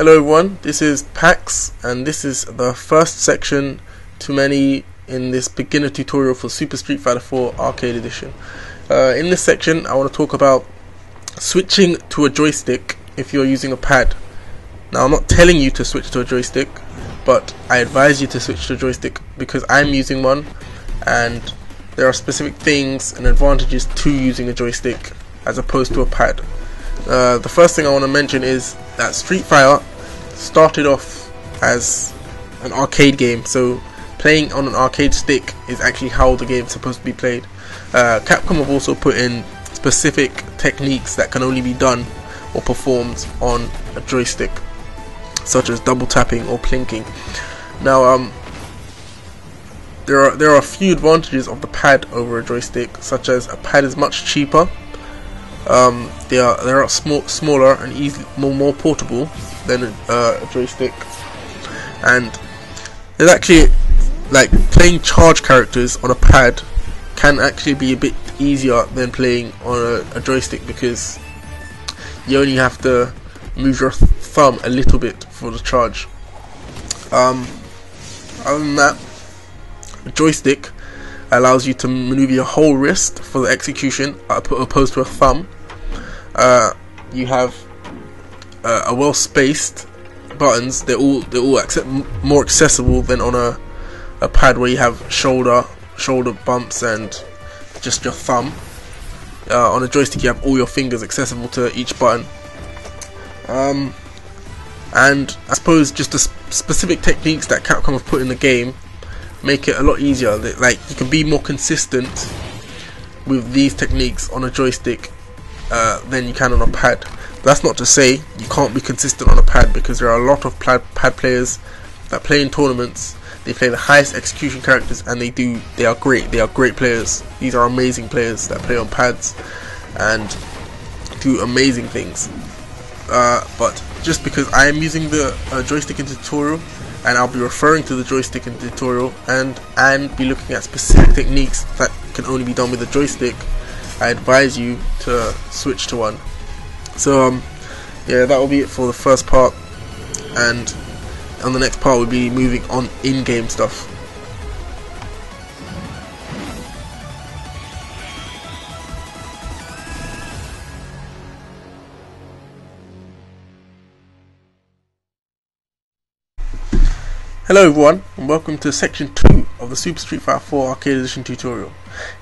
Hello everyone, this is Packz, and this is the first section to many in this beginner tutorial for Super Street Fighter 4 Arcade Edition. In this section I want to talk about switching to a joystick if you're using a pad. Now I'm not telling you to switch to a joystick, but I advise you to switch to a joystick because I'm using one and there are specific things and advantages to using a joystick as opposed to a pad. The first thing I want to mention is that Street Fighter started off as an arcade game, so playing on an arcade stick is actually how the game is supposed to be played. Capcom have also put in specific techniques that can only be done or performed on a joystick, such as double tapping or plinking. Now there are a few advantages of the pad over a joystick, such as a pad is much cheaper. They are smaller and more portable than a joystick, and there's actually, like, playing charge characters on a pad can actually be a bit easier than playing on a joystick because you only have to move your thumb a little bit for the charge. Other than that, a joystick allows you to maneuver your whole wrist for the execution opposed to a thumb. You have a well spaced buttons. They're all more accessible than on a pad where you have shoulder bumps and just your thumb. On a joystick you have all your fingers accessible to each button. And I suppose just the specific techniques that Capcom have put in the game make it a lot easier. Like, you can be more consistent with these techniques on a joystick than you can on a pad. But that's not to say you can't be consistent on a pad, because there are a lot of pad players that play in tournaments. They play the highest execution characters and they are great. They are great players. These are amazing players that play on pads and do amazing things. But just because I am using the joystick in the tutorial, and I'll be referring to the joystick in the tutorial and be looking at specific techniques that can only be done with a joystick, I advise you to switch to one. So yeah, that will be it for the first part, and on the next part we'll be moving on in-game stuff. Hello everyone, and welcome to section 2 of the Super Street Fighter 4 Arcade Edition tutorial.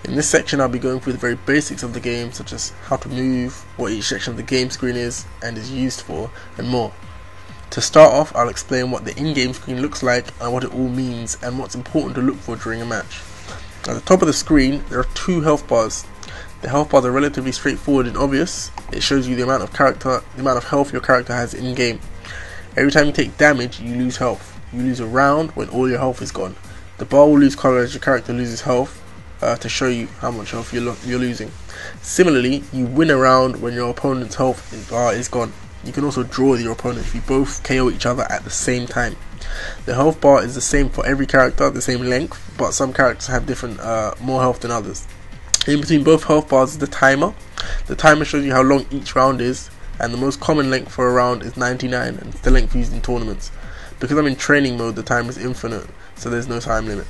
In this section I'll be going through the very basics of the game, such as how to move, what each section of the game screen is and is used for, and more. To start off, I'll explain what the in-game screen looks like and what it all means and what's important to look for during a match. At the top of the screen there are two health bars. The health bars are relatively straightforward and obvious. It shows you the amount of health your character has in-game. Every time you take damage you lose health. You lose a round when all your health is gone. The bar will lose colour as your character loses health, to show you how much health you're losing. Similarly, you win a round when your opponent's health bar is gone. You can also draw with your opponent if you both KO each other at the same time. The health bar is the same for every character, the same length, but some characters have different more health than others. In between both health bars is the timer. The timer shows you how long each round is, and the most common length for a round is 99, and it's the length used in tournaments. Because I'm in training mode, the time is infinite, so there's no time limit.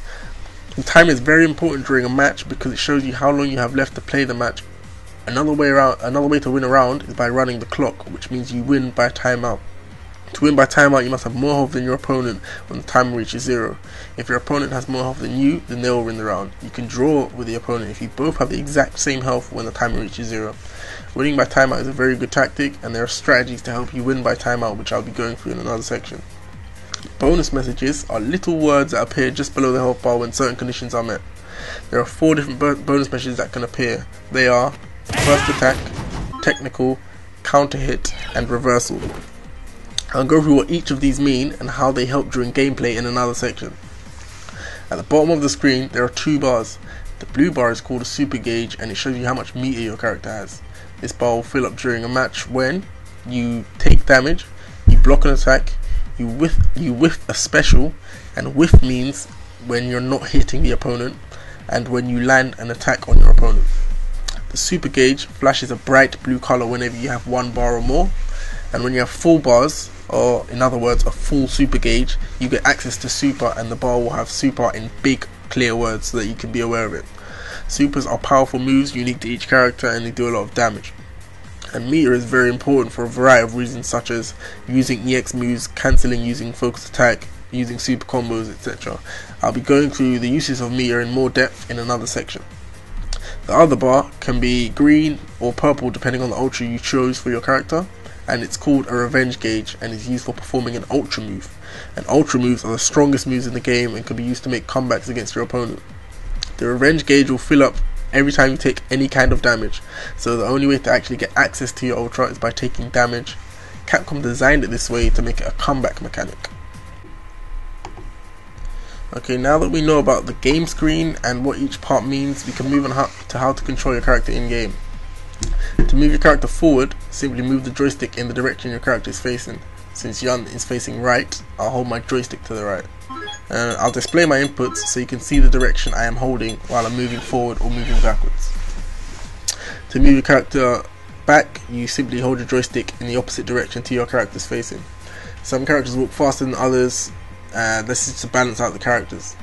The time is very important during a match because it shows you how long you have left to play the match. Another way to win a round is by running the clock, which means you win by timeout. To win by timeout, you must have more health than your opponent when the timer reaches 0. If your opponent has more health than you, then they will win the round. You can draw with the opponent if you both have the exact same health when the timer reaches 0. Winning by timeout is a very good tactic, and there are strategies to help you win by timeout, which I'll be going through in another section. Bonus messages are little words that appear just below the health bar when certain conditions are met. There are 4 different bonus messages that can appear. They are first attack, technical, counter hit, and reversal. I'll go through what each of these mean and how they help during gameplay in another section. At the bottom of the screen there are 2 bars. The blue bar is called a super gauge, and it shows you how much meter your character has. This bar will fill up during a match when you take damage, you block an attack, you whiff a special, and whiff means when you're not hitting the opponent, and when you land an attack on your opponent. The super gauge flashes a bright blue color whenever you have 1 bar or more, And when you have full bars, or in other words a full super gauge, you get access to super, and the bar will have super in big clear words so that you can be aware of it. Supers are powerful moves unique to each character, and they do a lot of damage. And meter is very important for a variety of reasons, such as using EX moves, cancelling using focus attack, using super combos, etc. I'll be going through the uses of meter in more depth in another section. The other bar can be green or purple depending on the ultra you chose for your character, and it's called a revenge gauge and is used for performing an ultra move. And ultra moves are the strongest moves in the game and can be used to make comebacks against your opponent. The revenge gauge will fill up every time you take any kind of damage, so the only way to actually get access to your ultra is by taking damage. Capcom designed it this way to make it a comeback mechanic. Okay, now that we know about the game screen and what each part means, we can move on to how to control your character in game. To move your character forward, simply move the joystick in the direction your character is facing. Since Yun is facing right, I'll hold my joystick to the right. And I'll display my inputs so you can see the direction I am holding while I'm moving forward or moving backwards. To move your character back, you simply hold your joystick in the opposite direction to your character's facing. Some characters walk faster than others, and this is to balance out the characters.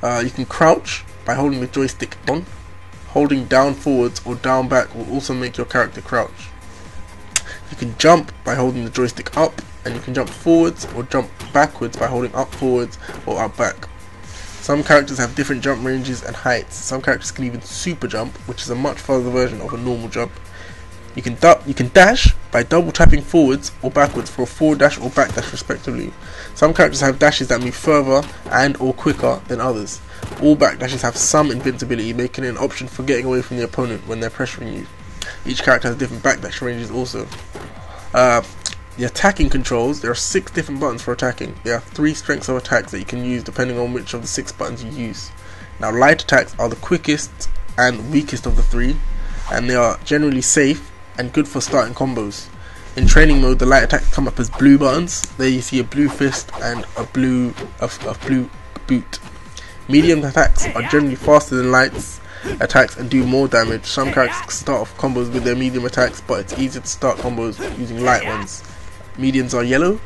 You can crouch by holding the joystick on. Holding down forwards or down back will also make your character crouch. You can jump by holding the joystick up, and you can jump forwards or jump backwards by holding up forwards or up back. Some characters have different jump ranges and heights. Some characters can even super jump, which is a much further version of a normal jump. You can dash by double tapping forwards or backwards for a forward dash or back dash respectively. Some characters have dashes that move further and or quicker than others. All back dashes have some invincibility, making it an option for getting away from the opponent when they're pressuring you. Each character has different back dash ranges also. The attacking controls, there are 6 different buttons for attacking. There are 3 strengths of attacks that you can use depending on which of the 6 buttons you use. Now, light attacks are the quickest and weakest of the 3, and they are generally safe and good for starting combos. In training mode, the light attacks come up as blue buttons. There you see a blue fist and a blue boot. Medium attacks are generally faster than lights attacks and do more damage. Some characters start off combos with their medium attacks, but it's easier to start combos using light ones. Mediums are yellow,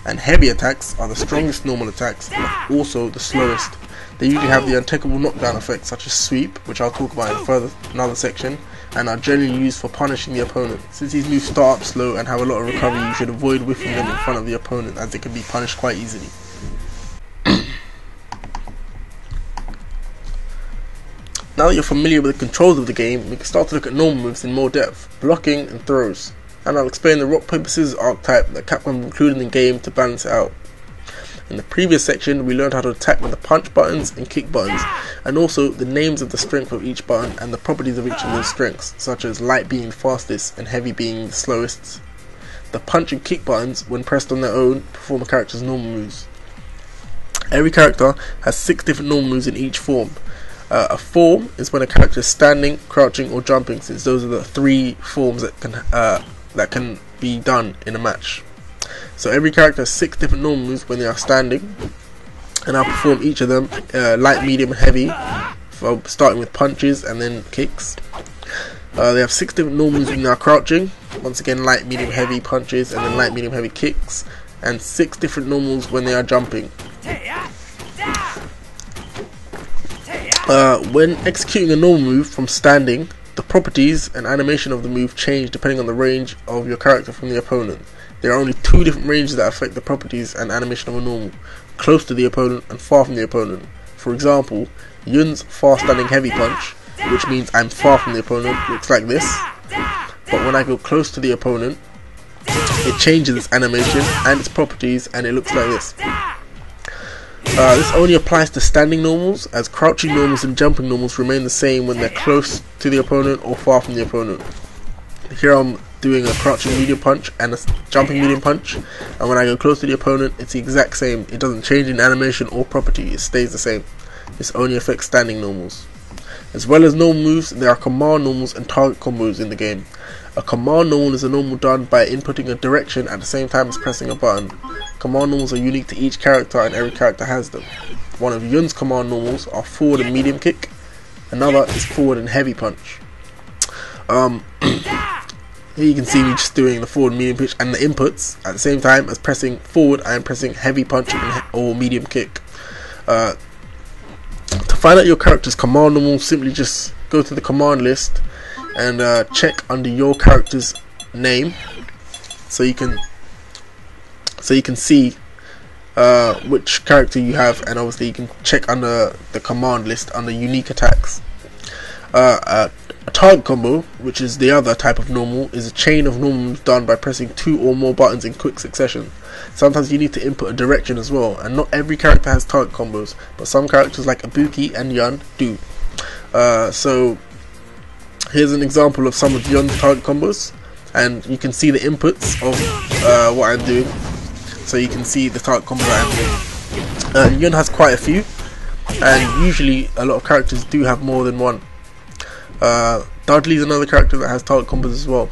and heavy attacks are the strongest normal attacks, but also the slowest. They usually have the untakeable knockdown effect, such as sweep, which I'll talk about in another section, and are generally used for punishing the opponent. Since these moves start up slow and have a lot of recovery, you should avoid whiffing them in front of the opponent, as they can be punished quite easily. Now that you're familiar with the controls of the game, we can start to look at normal moves in more depth, blocking and throws. And I'll explain the rock paper scissors archetype that Capcom included in the game to balance it out. In the previous section, we learned how to attack with the punch buttons and kick buttons, and also the names of the strength of each button and the properties of each of those strengths, such as light being the fastest and heavy being the slowest. The punch and kick buttons, when pressed on their own, perform a character's normal moves. Every character has 6 different normal moves in each form. A form is when a character is standing, crouching or jumping, since those are the 3 forms that can be done in a match. So every character has 6 different normal moves when they are standing, and I'll perform each of them, light, medium and heavy, starting with punches and then kicks. They have 6 different normal moves when they are crouching, once again light, medium, heavy punches and then light, medium, heavy kicks, and 6 different normals when they are jumping. When executing a normal move from standing, the properties and animation of the move change depending on the range of your character from the opponent. There are only 2 different ranges that affect the properties and animation of a normal: close to the opponent and far from the opponent. For example, Yun's fast standing heavy punch, which means I'm far from the opponent, looks like this, but when I go close to the opponent, it changes its animation and its properties and it looks like this. This only applies to standing normals, as crouching normals and jumping normals remain the same when they're close to the opponent or far from the opponent. Here I'm doing a crouching medium punch and a jumping medium punch, and when I go close to the opponent it's the exact same. It doesn't change in animation or property, it stays the same. This only affects standing normals. As well as normal moves, there are command normals and target combos in the game. A command normal is a normal done by inputting a direction at the same time as pressing a button. Command normals are unique to each character and every character has them. One of Yun's command normals are forward and medium kick. Another is forward and heavy punch. Here you can see me just doing the forward, medium pitch and the inputs at the same time as pressing forward. I am pressing heavy punch or medium kick. To find out your character's command normal, simply just go to the command list and check under your character's name, so you can see which character you have, and obviously you can check under the command list under unique attacks. A target combo, which is the other type of normal, is a chain of normals done by pressing 2 or more buttons in quick succession. Sometimes you need to input a direction as well, and not every character has target combos, but some characters like Ibuki and Yun do. So here's an example of some of Yun's target combos, and you can see the inputs of what I'm doing, so you can see the target combos I'm doing. Yun has quite a few, and usually a lot of characters do have more than one. Dudley is another character that has target combos as well.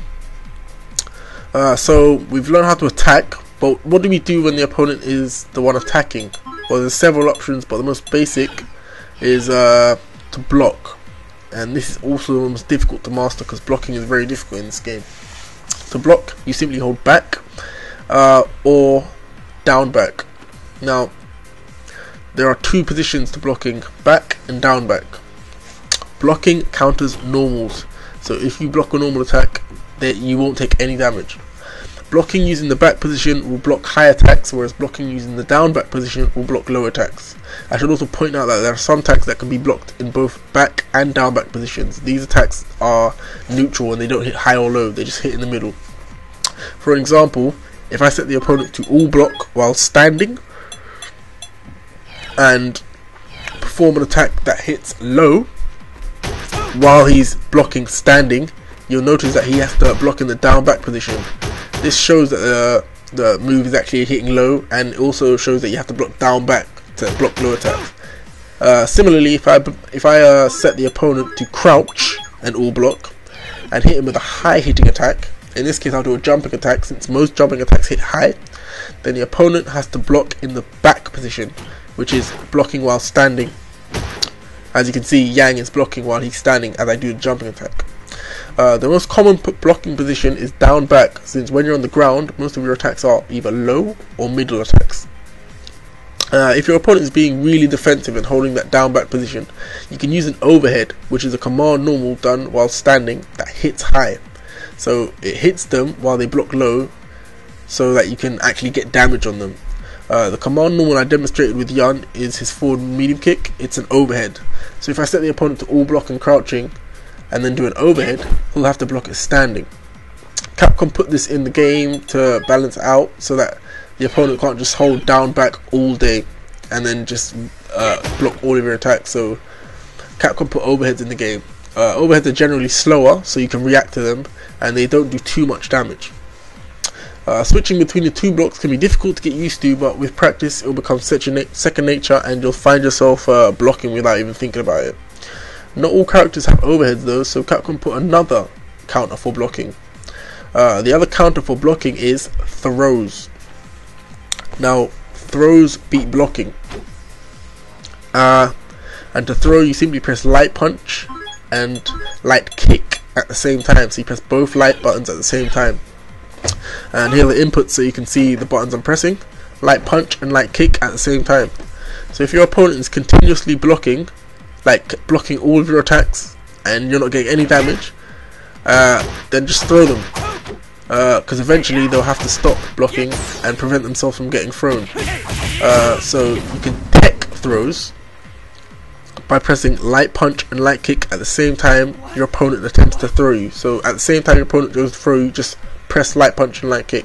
So we've learned how to attack, but what do we do when the opponent is the one attacking? Well, there's several options, but the most basic is to block, and this is also the most difficult to master because blocking is very difficult in this game. To block, you simply hold back or down back. Now, there are 2 positions to blocking: back and down back. Blocking counters normals, so if you block a normal attack, you won't take any damage. Blocking using the back position will block high attacks, whereas blocking using the down back position will block low attacks. I should also point out that there are some attacks that can be blocked in both back and down back positions. These attacks are neutral and they don't hit high or low, they just hit in the middle. For example, if I set the opponent to all block while standing and perform an attack that hits low while he's blocking standing, you'll notice that he has to block in the down back position. This shows that the move is actually hitting low, and it also shows that you have to block down back to block low attacks. Similarly, if I set the opponent to crouch and all block and hit him with a high hitting attack, in this case I'll do a jumping attack since most jumping attacks hit high, then the opponent has to block in the back position, which is blocking while standing. As you can see, Yang is blocking while he's standing as I do the jumping attack. The most common blocking position is down back, since when you're on the ground, most of your attacks are either low or middle attacks. If your opponent is being really defensive and holding that down back position, you can use an overhead, which is a command normal done while standing that hits high. So it hits them while they block low, so that you can actually get damage on them. The command normal I demonstrated with Yun is his forward medium kick. It's an overhead. So if I set the opponent to all block and crouching and then do an overhead, he'll have to block it standing. Capcom put this in the game to balance out so that the opponent can't just hold down back all day and then just block all of your attacks. So Capcom put overheads in the game. Overheads are generally slower, so you can react to them, and they don't do too much damage. Switching between the 2 blocks can be difficult to get used to, but with practice it will become second nature, and you'll find yourself blocking without even thinking about it. Not all characters have overheads though, so Capcom put another counter for blocking. The other counter for blocking is throws. Now, throws beat blocking. And to throw, you simply press light punch and light kick at the same time, so you press both light buttons at the same time. And here are the inputs, so you can see the buttons I'm pressing: light punch and light kick at the same time. So if your opponent is continuously blocking, like blocking all of your attacks, and you're not getting any damage, then just throw them, because eventually they'll have to stop blocking and prevent themselves from getting thrown. So you can tech throws by pressing light punch and light kick at the same time your opponent attempts to throw you. So at the same time your opponent goes to throw you, just press light punch and light kick.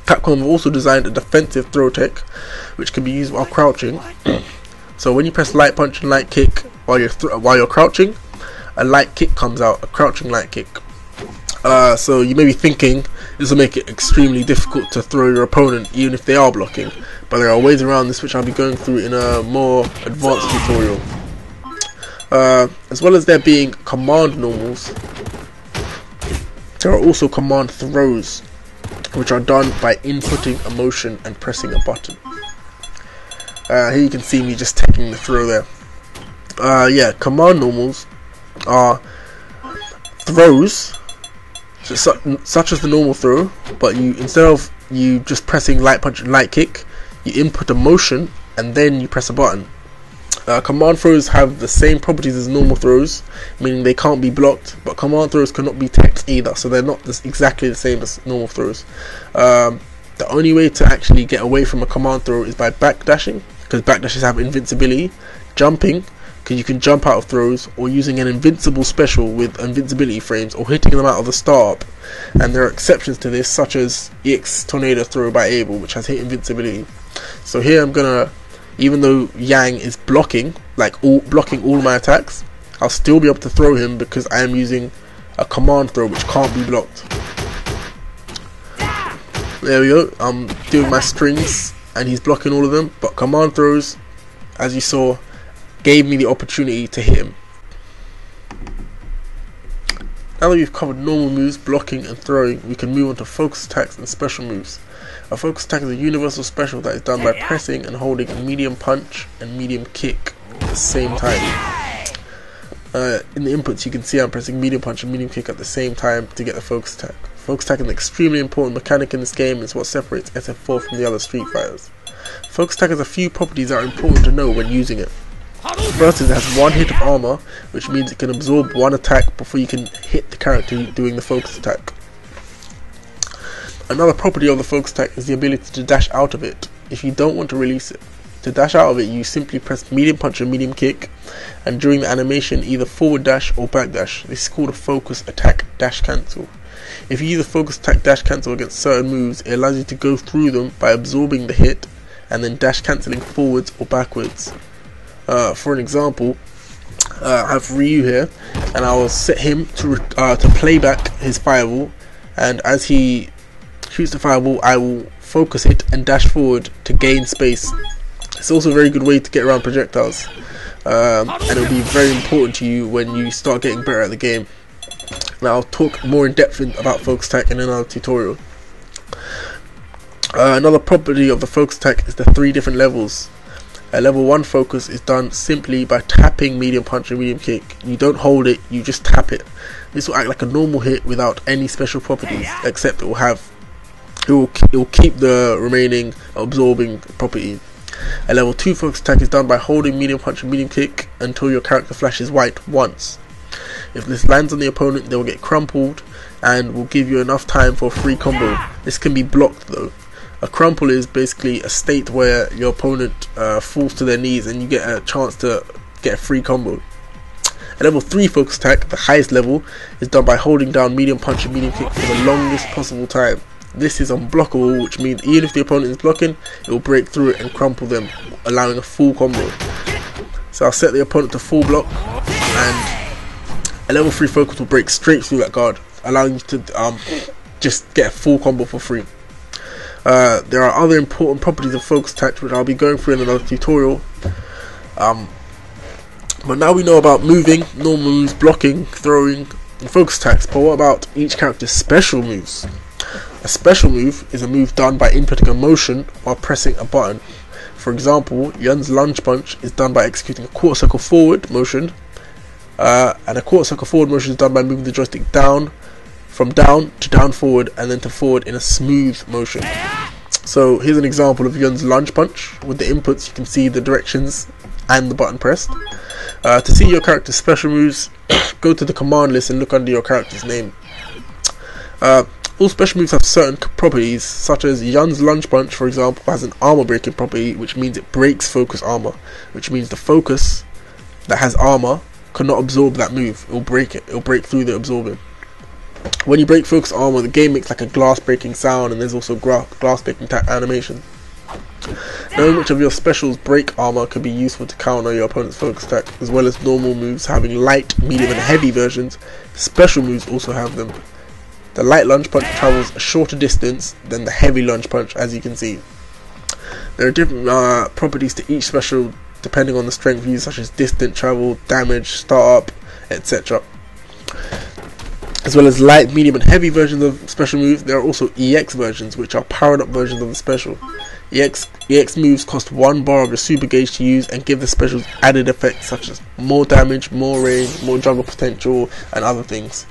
Capcom have also designed a defensive throw tech which can be used while crouching. So when you press light punch and light kick while you're crouching, a light kick comes out, a crouching light kick. So you may be thinking this will make it extremely difficult to throw your opponent even if they are blocking, but there are ways around this which I'll be going through in a more advanced tutorial. As well as there being command normals, there are also command throws, which are done by inputting a motion and pressing a button. Here you can see me just taking the throw there. Yeah, command normals are throws such as the normal throw, but instead of you just pressing light punch and light kick, you input a motion and then you press a button. Command throws have the same properties as normal throws, meaning they can't be blocked, but command throws cannot be teched either, so they're not exactly the same as normal throws. The only way to actually get away from a command throw is by backdashing, because backdashes have invincibility, jumping, because you can jump out of throws, or using an invincible special with invincibility frames, or hitting them out of the start up. And there are exceptions to this, such as EX Tornado Throw by Abel, which has hit invincibility. So here I'm gonna, even though Yang is blocking all my attacks, I'll still be able to throw him because I am using a command throw which can't be blocked. There we go, I'm doing my strings and he's blocking all of them, but command throws, as you saw, gave me the opportunity to hit him. Now that we've covered normal moves, blocking and throwing, we can move on to focus attacks and special moves. A focus attack is a universal special that is done by pressing and holding a medium punch and medium kick at the same time. In the inputs you can see I'm pressing medium punch and medium kick at the same time to get the focus attack. Focus attack is an extremely important mechanic in this game and is what separates SF4 from the other Street Fighters. Focus attack has a few properties that are important to know when using it. First is it has one hit of armor, which means it can absorb one attack before you can hit the character doing the focus attack. Another property of the focus attack is the ability to dash out of it if you don't want to release it. To dash out of it, you simply press medium punch and medium kick, and during the animation either forward dash or back dash. This is called a focus attack dash cancel. If you use a focus attack dash cancel against certain moves, it allows you to go through them by absorbing the hit and then dash cancelling forwards or backwards. For an example, I have Ryu here, and I will set him to play back his fireball, and as he shoots the fireball, I will focus it and dash forward to gain space. It's also a very good way to get around projectiles, and it will be very important to you when you start getting better at the game. Now I'll talk more in depth about focus attack in another tutorial. Another property of the focus attack is the 3 different levels. A level 1 focus is done simply by tapping medium punch and medium kick. You don't hold it, you just tap it. This will act like a normal hit without any special properties, except it will keep the remaining absorbing property. A level 2 focus attack is done by holding medium punch and medium kick until your character flashes white once. If this lands on the opponent, they will get crumpled and will give you enough time for a free combo. This can be blocked though. A crumple is basically a state where your opponent falls to their knees and you get a chance to get a free combo. A level 3 focus attack, the highest level, is done by holding down medium punch and medium kick for the longest possible time. This is unblockable, which means even if the opponent is blocking, it will break through it and crumple them, allowing a full combo. So I'll set the opponent to full block, and a level 3 focus will break straight through that guard, allowing you to just get a full combo for free. There are other important properties of focus attack which I'll be going through in another tutorial. But now we know about moving, normal moves, blocking, throwing, and focus attacks. But what about each character's special moves? A special move is a move done by inputting a motion while pressing a button. For example, Yun's lunge punch is done by executing a quarter circle forward motion, and a quarter circle forward motion is done by moving the joystick down, from down to down forward, and then to forward in a smooth motion. So here's an example of Yun's lunge punch. With the inputs you can see the directions and the button pressed. To see your character's special moves, go to the command list and look under your character's name. All special moves have certain properties, such as Yun's lunge punch, for example, has an armor breaking property, which means it breaks focus armor, which means the focus that has armor cannot absorb that move. It will break it. It will break through the absorbing. When you break focus armor, the game makes like a glass breaking sound, and there's also glass breaking animation. Knowing which of your specials break armor can be useful to counter your opponent's focus attack, as well as normal moves having light, medium and heavy versions. Special moves also have them. The light lunge punch travels a shorter distance than the heavy lunge punch, as you can see. There are different properties to each special depending on the strength used, such as distant travel, damage, startup, etc. As well as light, medium and heavy versions of special moves, there are also EX versions, which are powered up versions of the special. EX moves cost 1 bar of your super gauge to use and give the specials added effects such as more damage, more range, more jungle potential and other things.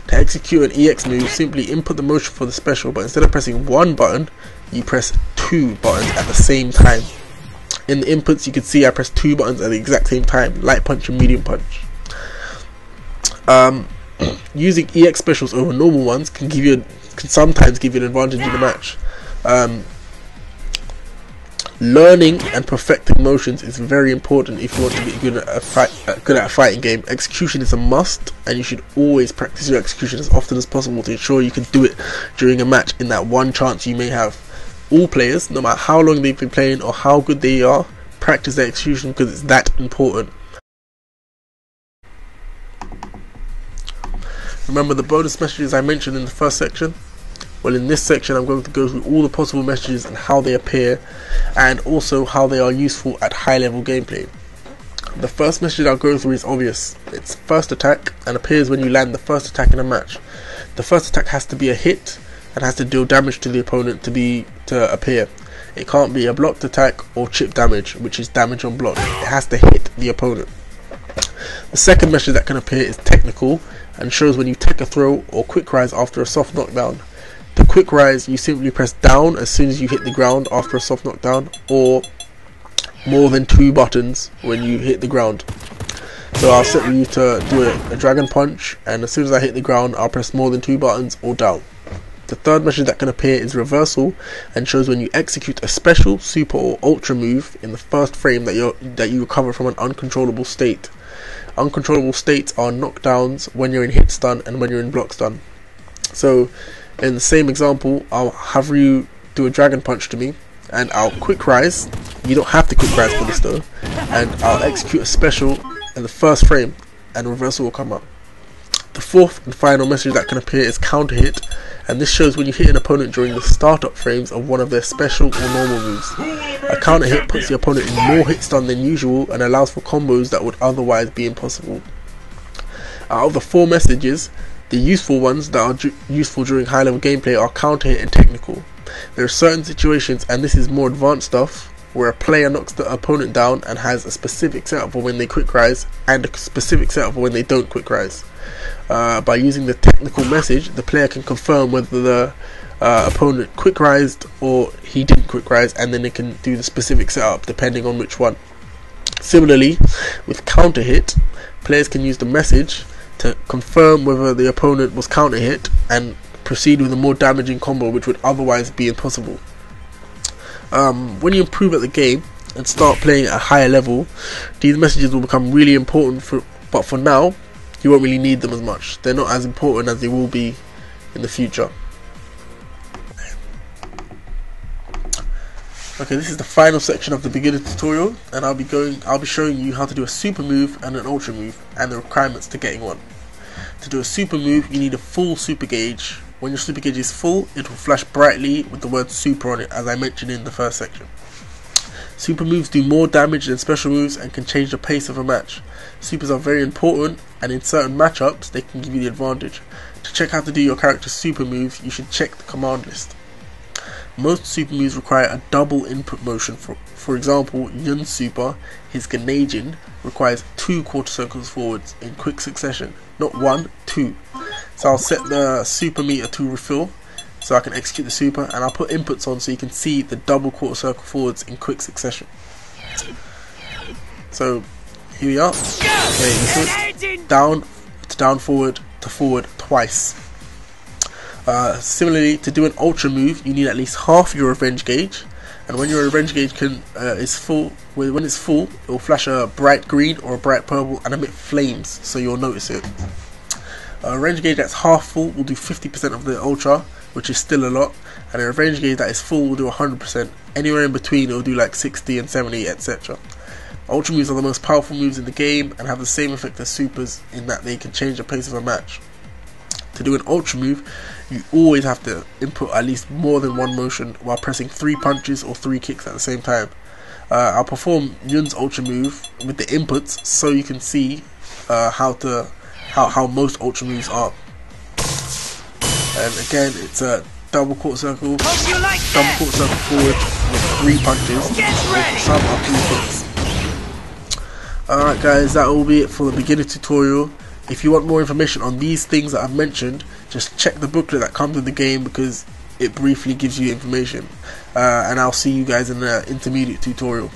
To execute an EX move, simply input the motion for the special, but instead of pressing one button, you press 2 buttons at the same time. In the inputs, you can see I press 2 buttons at the exact same time, light punch and medium punch. Using EX specials over normal ones can sometimes give you an advantage in the match. Learning and perfecting motions is very important if you want to be good at a fighting game. Execution is a must, and you should always practice your execution as often as possible to ensure you can do it during a match in that one chance you may have. All players, no matter how long they've been playing or how good they are, practice their execution because it's that important. Remember the bonus messages I mentioned in the first section? Well, in this section I'm going to go through all the possible messages and how they appear, and also how they are useful at high level gameplay. The first message I'll go through is obvious. It's first attack and appears when you land the first attack in a match. The first attack has to be a hit and has to deal damage to the opponent to appear. It can't be a blocked attack or chip damage, which is damage on block. It has to hit the opponent. The second message that can appear is technical and shows when you take a throw or quick rise after a soft knockdown. The quick rise, you simply press down as soon as you hit the ground after a soft knockdown, or more than 2 buttons when you hit the ground. So I'll set you to do a dragon punch, and as soon as I hit the ground I'll press more than 2 buttons or down. The third message that can appear is reversal and shows when you execute a special, super or ultra move in the first frame that you recover from an uncontrollable state. Uncontrollable states are knockdowns when you're in hit stun and when you're in block stun. So in the same example, I'll have you do a dragon punch to me and I'll quick rise. You don't have to quick rise for this though, and I'll execute a special in the first frame and reversal will come up. The fourth and final message that can appear is counter hit, and this shows when you hit an opponent during the startup frames of one of their special or normal moves. A counter hit puts the opponent in more hit stun than usual and allows for combos that would otherwise be impossible. Out of the 4 messages, the useful ones that are useful during high level gameplay are counter hit and technical. There are certain situations, and this is more advanced stuff, where a player knocks the opponent down and has a specific setup for when they quick rise and a specific setup for when they don't quick rise. By using the technical message, the player can confirm whether the opponent quick rised or he didn't quick rise, and then they can do the specific setup depending on which one. Similarly, with counter hit, players can use the message to confirm whether the opponent was counter hit and proceed with a more damaging combo which would otherwise be impossible. When you improve at the game and start playing at a higher level, these messages will become really important, but for now you won't really need them as much. They're not as important as they will be in the future. Okay, this is the final section of the beginner tutorial, and I'll be showing you how to do a super move and an ultra move and the requirements to getting one. To do a super move, you need a full super gauge. When your super gauge is full, it will flash brightly with the word super on it, as I mentioned in the first section. Super moves do more damage than special moves and can change the pace of a match. Supers are very important, and in certain matchups they can give you the advantage. To check how to do your character's super moves, you should check the command list. Most super moves require a double input motion. For example, Yun's super, his Ganajin, requires 2 quarter circles forwards in quick succession. Not 1, 2. So I'll set the super meter to refill so I can execute the super, and I'll put inputs on so you can see the double quarter circle forwards in quick succession. So here we are. Okay, down to down, forward to forward twice. Similarly, to do an ultra move, you need at least half your revenge gauge, and when your revenge gauge is full, when it's full, it will flash a bright green or a bright purple and emit flames, so you'll notice it. A revenge gauge that's half full will do 50% of the ultra, which is still a lot, and a revenge gauge that is full will do 100%. Anywhere in between, it will do like 60 and 70, etc. Ultra moves are the most powerful moves in the game and have the same effect as supers in that they can change the pace of a match. To do an ultra move, you always have to input at least more than 1 motion while pressing 3 punches or 3 kicks at the same time. I'll perform Yun's ultra move with the inputs so you can see how most ultra moves are. And again, it's a double quarter circle forward with 3 punches, some are 3 kicks. Alright guys, that will be it for the beginner tutorial. If you want more information on these things that I've mentioned, just check the booklet that comes with the game, because it briefly gives you information. And I'll see you guys in the intermediate tutorial.